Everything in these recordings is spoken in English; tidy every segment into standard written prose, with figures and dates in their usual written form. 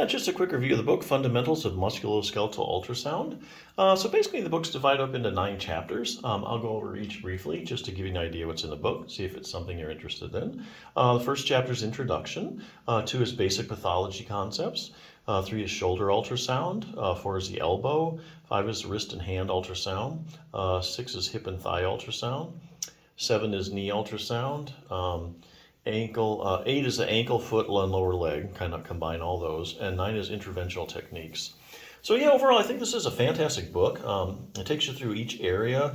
Yeah, just a quick review of the book, Fundamentals of Musculoskeletal Ultrasound. So basically the book's divided up into 9 chapters. I'll go over each briefly just to give you an idea what's in the book, see if it's something you're interested in. The first chapter is Introduction, 2 is Basic Pathology Concepts, 3 is Shoulder Ultrasound, 4 is the Elbow, 5 is Wrist and Hand Ultrasound, 6 is Hip and Thigh Ultrasound, 7 is Knee Ultrasound, 8 is the ankle, foot, and lower leg, kind of combine all those, and 9 is interventional techniques. So yeah, overall, I think this is a fantastic book. It takes you through each area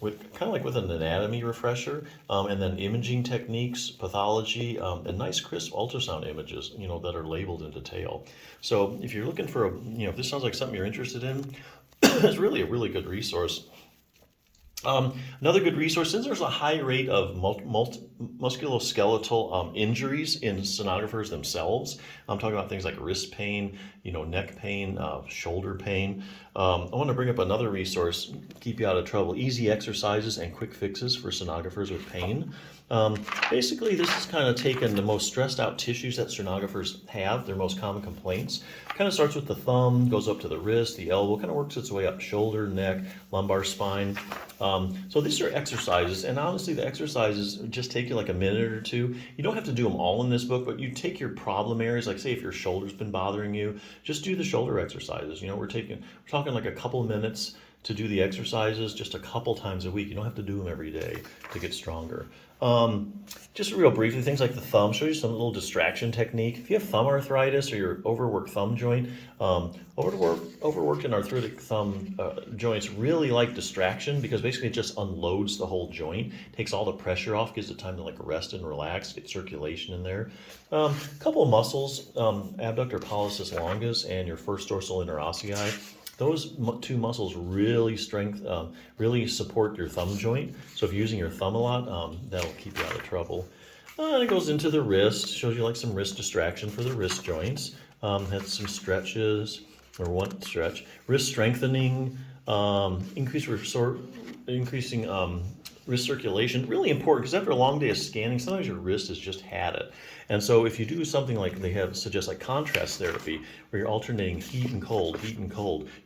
with kind of like with an anatomy refresher, and then imaging techniques, pathology, and nice crisp ultrasound images, that are labeled in detail. So if you're looking for if this sounds like something you're interested in, it's really a really good resource. Another good resource, since there's a high rate of musculoskeletal injuries in sonographers themselves, I'm talking about things like wrist pain, neck pain, shoulder pain. I want to bring up another resource, keep you out of trouble, easy exercises and quick fixes for sonographers with pain. Basically, this is kind of taken the most stressed out tissues that sonographers have, their most common complaints. Kind of starts with the thumb, goes up to the wrist, the elbow, kind of works its way up shoulder, neck, lumbar spine. So these are exercises, and honestly, the exercises just take you like a minute or two. You don't have to do them all in this book, but you take your problem areas, like say if your shoulder's been bothering you, just do the shoulder exercises. We're talking like a couple minutes to do the exercises just a couple times a week. You don't have to do them every day to get stronger. Just real briefly, things like the thumb, show you some little distraction technique. If you have thumb arthritis or your overworked thumb joint, overworked and arthritic thumb joints really like distraction because basically it just unloads the whole joint, takes all the pressure off, gives it time to like rest and relax, get circulation in there. A couple of muscles, abductor pollicis longus and your first dorsal interossei. Those 2 muscles really support your thumb joint. So if you're using your thumb a lot, that'll keep you out of trouble. And it goes into the wrist, shows you like some wrist distraction for the wrist joints. Has some stretches, or one stretch. Wrist strengthening, increasing wrist circulation, really important because after a long day of scanning, sometimes your wrist has just had it. And so if you do something like suggest like contrast therapy, where you're alternating heat and cold,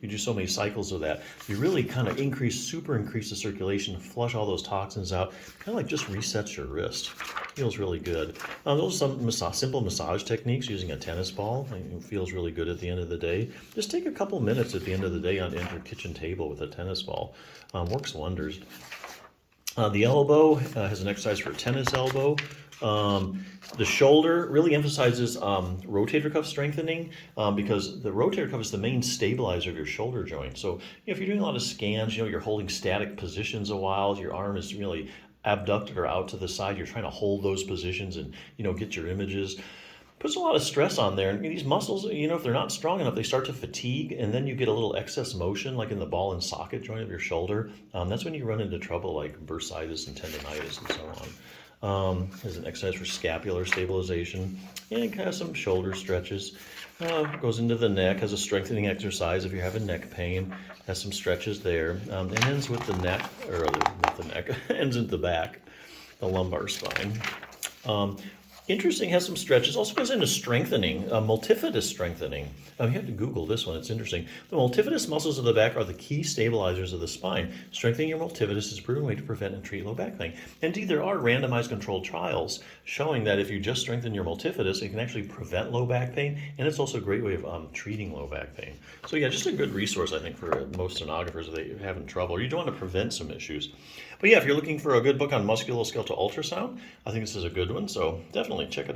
you do so many cycles of that, you really kind of super increase the circulation, flush all those toxins out, kind of like just resets your wrist. Feels really good. Those are some simple massage techniques using a tennis ball. It feels really good at the end of the day. Just take a couple minutes at the end of the day on your kitchen table with a tennis ball. Works wonders. The elbow has an exercise for tennis elbow. The shoulder really emphasizes rotator cuff strengthening because the rotator cuff is the main stabilizer of your shoulder joint. So if you're doing a lot of scans, you're holding static positions a while, your arm is really abducted or out to the side, you're trying to hold those positions and get your images. Puts a lot of stress on there, and these muscles, if they're not strong enough, they start to fatigue, and then you get a little excess motion, like in the ball and socket joint of your shoulder. That's when you run into trouble like bursitis and tendonitis and so on. There's an exercise for scapular stabilization, and kind of some shoulder stretches. Goes into the neck, has a strengthening exercise if you're having neck pain, has some stretches there, and ends with the neck, or not the neck, ends at the back, the lumbar spine. Interesting, has some stretches. Also goes into strengthening, multifidus strengthening. You have to Google this one, it's interesting. The multifidus muscles of the back are the key stabilizers of the spine. Strengthening your multifidus is a proven way to prevent and treat low back pain. Indeed, there are randomized controlled trials showing that if you just strengthen your multifidus, it can actually prevent low back pain, and it's also a great way of treating low back pain. So yeah, just a good resource, I think, for most sonographers that are having trouble, or you do want to prevent some issues. But yeah, if you're looking for a good book on musculoskeletal ultrasound, I think this is a good one, so definitely check it out.